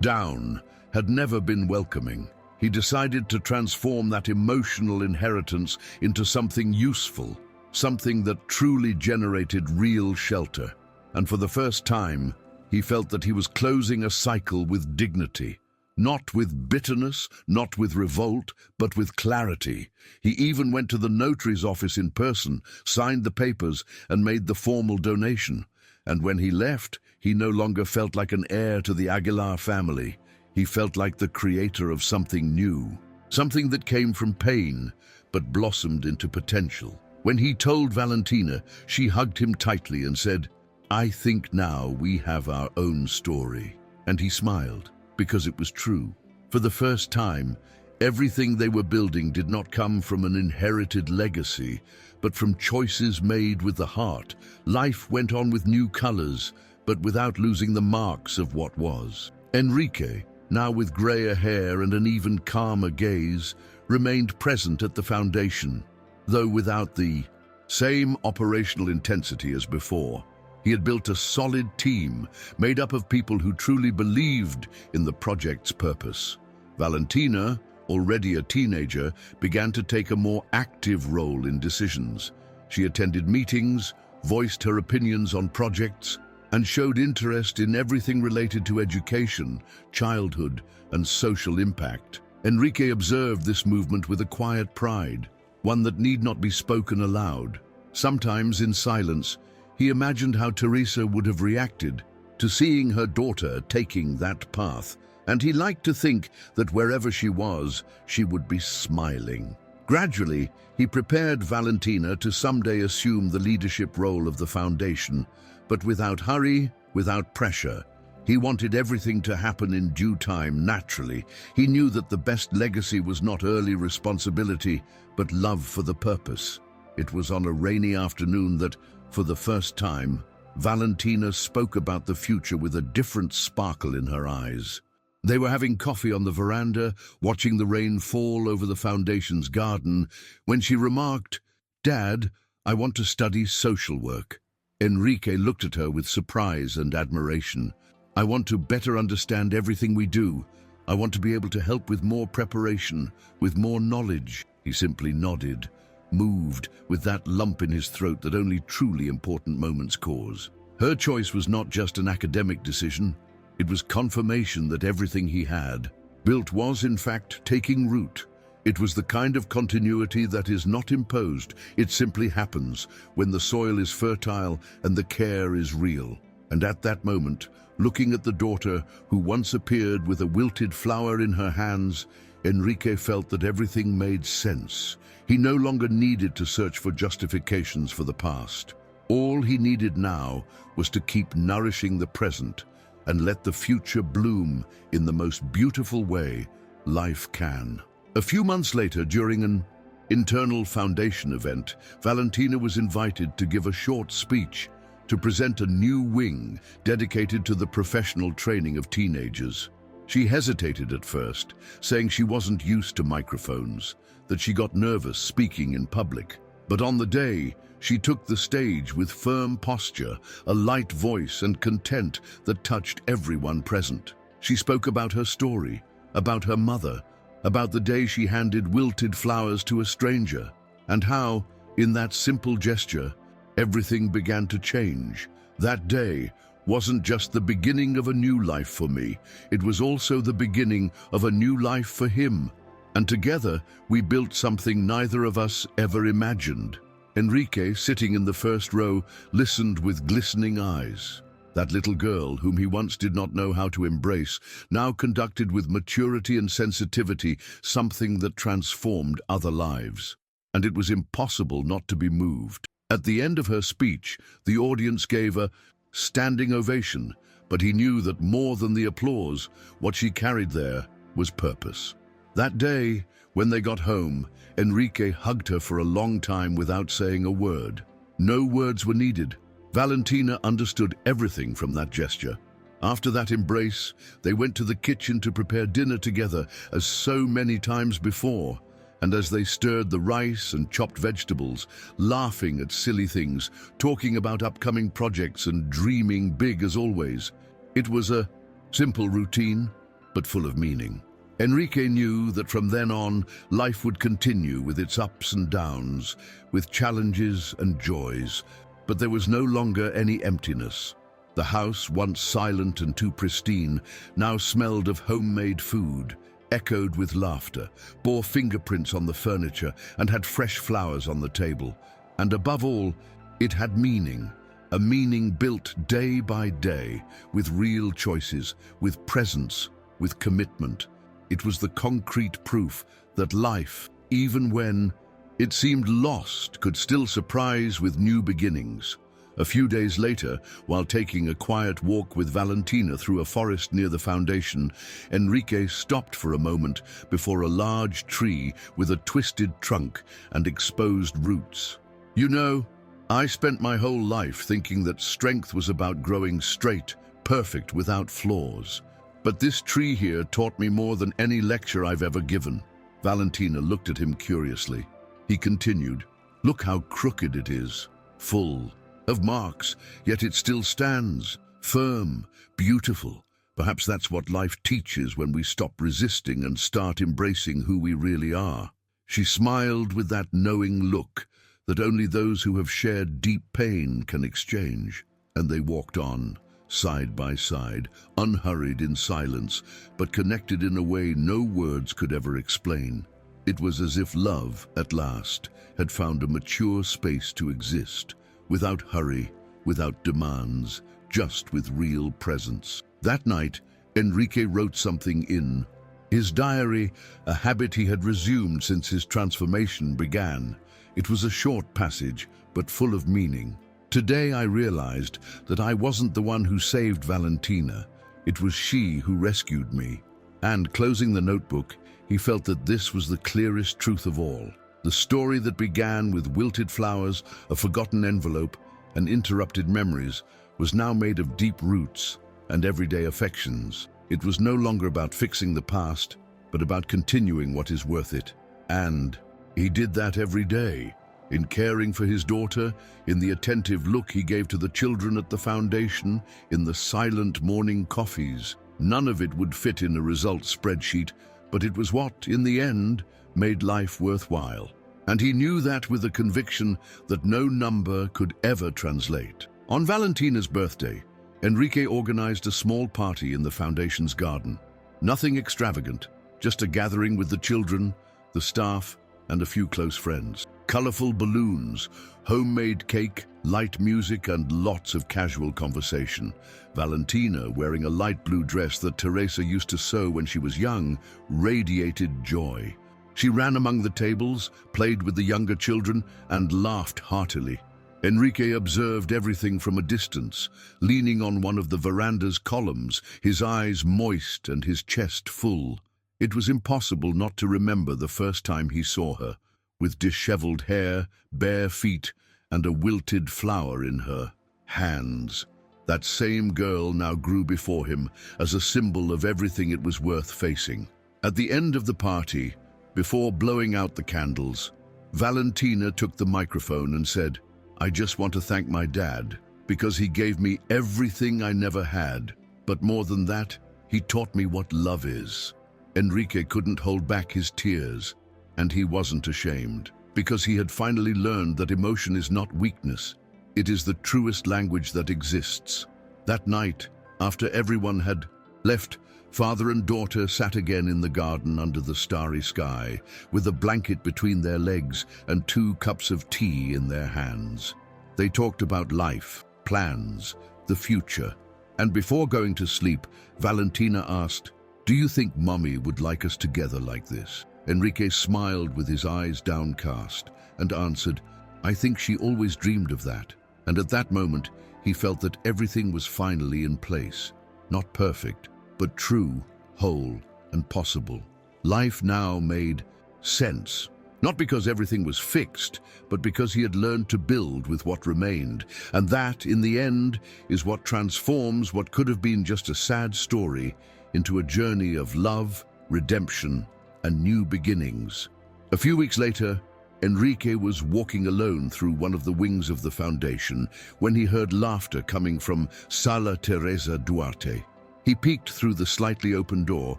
down had never been welcoming. He decided to transform that emotional inheritance into something useful, something that truly generated real shelter. And for the first time, he felt that he was closing a cycle with dignity. Not with bitterness, not with revolt, but with clarity. He even went to the notary's office in person, signed the papers, and made the formal donation. And when he left, he no longer felt like an heir to the Aguilar family. He felt like the creator of something new, something that came from pain, but blossomed into potential. When he told Valentina, she hugged him tightly and said, "I think now we have our own story." And he smiled, because it was true. For the first time, everything they were building did not come from an inherited legacy, but from choices made with the heart. Life went on with new colors, but without losing the marks of what was. Enrique, now with grayer hair and an even calmer gaze, remained present at the foundation, though without the same operational intensity as before. He had built a solid team made up of people who truly believed in the project's purpose. Valentina, already a teenager, began to take a more active role in decisions. She attended meetings, voiced her opinions on projects, and showed interest in everything related to education, childhood, and social impact. Enrique observed this movement with a quiet pride, one that need not be spoken aloud. Sometimes, in silence, he imagined how Teresa would have reacted to seeing her daughter taking that path, and he liked to think that wherever she was, she would be smiling. Gradually, he prepared Valentina to someday assume the leadership role of the foundation, but without hurry, without pressure. He wanted everything to happen in due time, naturally. He knew that the best legacy was not early responsibility, but love for the purpose. It was on a rainy afternoon that, for the first time, Valentina spoke about the future with a different sparkle in her eyes. They were having coffee on the veranda, watching the rain fall over the foundation's garden, when she remarked, "Dad, I want to study social work." Enrique looked at her with surprise and admiration. "I want to better understand everything we do. I want to be able to help with more preparation, with more knowledge." He simply nodded, moved with that lump in his throat that only truly important moments cause. Her choice was not just an academic decision. It was confirmation that everything he had built was, in fact, taking root. It was the kind of continuity that is not imposed. It simply happens when the soil is fertile and the care is real. And at that moment, looking at the daughter who once appeared with a wilted flower in her hands, Enrique felt that everything made sense. He no longer needed to search for justifications for the past. All he needed now was to keep nourishing the present and let the future bloom in the most beautiful way life can. A few months later, during an internal foundation event, Valentina was invited to give a short speech to present a new wing dedicated to the professional training of teenagers. She hesitated at first, saying she wasn't used to microphones, that she got nervous speaking in public. But on the day, she took the stage with firm posture, a light voice, and content that touched everyone present. She spoke about her story, about her mother, about the day she handed wilted flowers to a stranger, and how, in that simple gesture, everything began to change. That day wasn't just the beginning of a new life for me, it was also the beginning of a new life for him. And together, we built something neither of us ever imagined. Enrique, sitting in the first row, listened with glistening eyes. That little girl, whom he once did not know how to embrace, now conducted with maturity and sensitivity something that transformed other lives. And it was impossible not to be moved. At the end of her speech, the audience gave a standing ovation, but he knew that more than the applause, what she carried there was purpose. That day, when they got home, Enrique hugged her for a long time without saying a word. No words were needed. Valentina understood everything from that gesture. After that embrace, they went to the kitchen to prepare dinner together as so many times before. And as they stirred the rice and chopped vegetables, laughing at silly things, talking about upcoming projects and dreaming big as always, it was a simple routine, but full of meaning. Enrique knew that from then on, life would continue with its ups and downs, with challenges and joys, but there was no longer any emptiness. The house, once silent and too pristine, now smelled of homemade food, echoed with laughter, bore fingerprints on the furniture, and had fresh flowers on the table. And above all, it had meaning, a meaning built day by day, with real choices, with presence, with commitment. It was the concrete proof that life, even when it seemed lost, could still surprise with new beginnings. A few days later, while taking a quiet walk with Valentina through a forest near the foundation, Enrique stopped for a moment before a large tree with a twisted trunk and exposed roots. "You know, I spent my whole life thinking that strength was about growing straight, perfect, without flaws. But this tree here taught me more than any lecture I've ever given." Valentina looked at him curiously. He continued, "Look how crooked it is, full of marks, yet it still stands, firm, beautiful. Perhaps that's what life teaches when we stop resisting and start embracing who we really are." She smiled with that knowing look that only those who have shared deep pain can exchange, and they walked on, side by side, unhurried in silence, but connected in a way no words could ever explain. It was as if love, at last, had found a mature space to exist, without hurry, without demands, just with real presence. That night, Enrique wrote something in his diary, a habit he had resumed since his transformation began. It was a short passage, but full of meaning. "Today I realized that I wasn't the one who saved Valentina. It was she who rescued me." And closing the notebook, he felt that this was the clearest truth of all. The story that began with wilted flowers, a forgotten envelope, and interrupted memories was now made of deep roots and everyday affections. It was no longer about fixing the past, but about continuing what is worth it. And he did that every day, in caring for his daughter, in the attentive look he gave to the children at the foundation, in the silent morning coffees. None of it would fit in a results spreadsheet, but it was what, in the end, made life worthwhile. And he knew that with a conviction that no number could ever translate. On Valentina's birthday, Enrique organized a small party in the foundation's garden. Nothing extravagant, just a gathering with the children, the staff, and a few close friends. Colorful balloons, homemade cake, light music, and lots of casual conversation. Valentina, wearing a light blue dress that Teresa used to sew when she was young, radiated joy. She ran among the tables, played with the younger children, and laughed heartily. Enrique observed everything from a distance, leaning on one of the veranda's columns, his eyes moist and his chest full. It was impossible not to remember the first time he saw her, with disheveled hair, bare feet, and a wilted flower in her hands. That same girl now grew before him as a symbol of everything it was worth facing. At the end of the party, before blowing out the candles, Valentina took the microphone and said, "I just want to thank my dad, because he gave me everything I never had. But more than that, he taught me what love is." Enrique couldn't hold back his tears, and he wasn't ashamed, because he had finally learned that emotion is not weakness. It is the truest language that exists. That night, after everyone had left, father and daughter sat again in the garden under the starry sky, with a blanket between their legs and 2 cups of tea in their hands. They talked about life, plans, the future, and before going to sleep, Valentina asked, "Do you think Mommy would like us together like this?" Enrique smiled with his eyes downcast and answered, "I think she always dreamed of that." And at that moment, he felt that everything was finally in place. Not perfect, but true, whole, and possible. Life now made sense. Not because everything was fixed, but because he had learned to build with what remained. And that, in the end, is what transforms what could have been just a sad story into a journey of love, redemption, and new beginnings. A few weeks later, Enrique was walking alone through one of the wings of the foundation when he heard laughter coming from Sala Teresa Duarte. He peeked through the slightly open door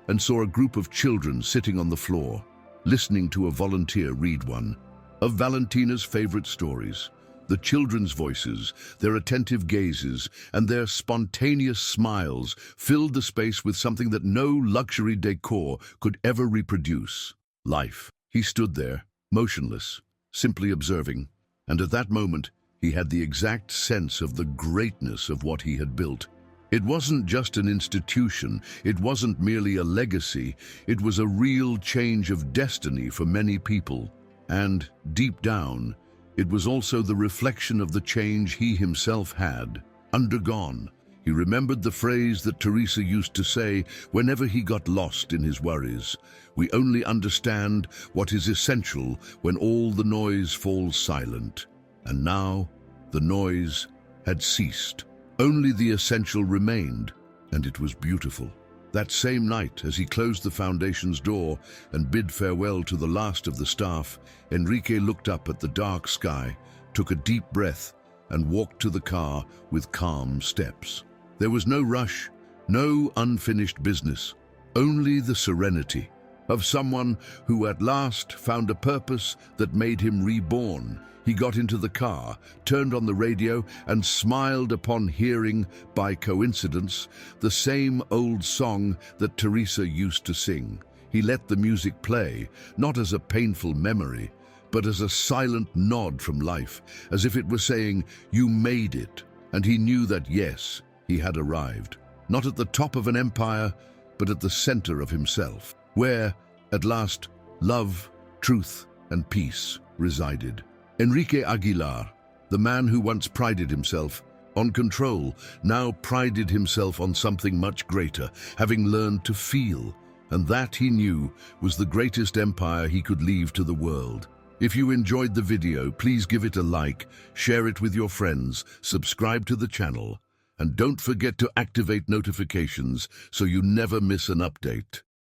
and saw a group of children sitting on the floor, listening to a volunteer read one of Valentina's favorite stories. The children's voices, their attentive gazes, and their spontaneous smiles filled the space with something that no luxury decor could ever reproduce: life. He stood there, motionless, simply observing, and at that moment he had the exact sense of the greatness of what he had built. It wasn't just an institution, it wasn't merely a legacy, it was a real change of destiny for many people. And, deep down, it was also the reflection of the change he himself had undergone. He remembered the phrase that Teresa used to say whenever he got lost in his worries: "We only understand what is essential when all the noise falls silent." And now, the noise had ceased. Only the essential remained, and it was beautiful. That same night, as he closed the foundation's door and bid farewell to the last of the staff, Enrique looked up at the dark sky, took a deep breath, and walked to the car with calm steps. There was no rush, no unfinished business, only the serenity of someone who at last found a purpose that made him reborn. He got into the car, turned on the radio, and smiled upon hearing, by coincidence, the same old song that Teresa used to sing. He let the music play, not as a painful memory, but as a silent nod from life, as if it were saying, "You made it." And he knew that, yes, he had arrived, not at the top of an empire, but at the center of himself, where, at last, love, truth, and peace resided. Enrique Aguilar, the man who once prided himself on control, now prided himself on something much greater, having learned to feel, and that, he knew, was the greatest empire he could leave to the world. If you enjoyed the video, please give it a like, share it with your friends, subscribe to the channel, and don't forget to activate notifications so you never miss an update.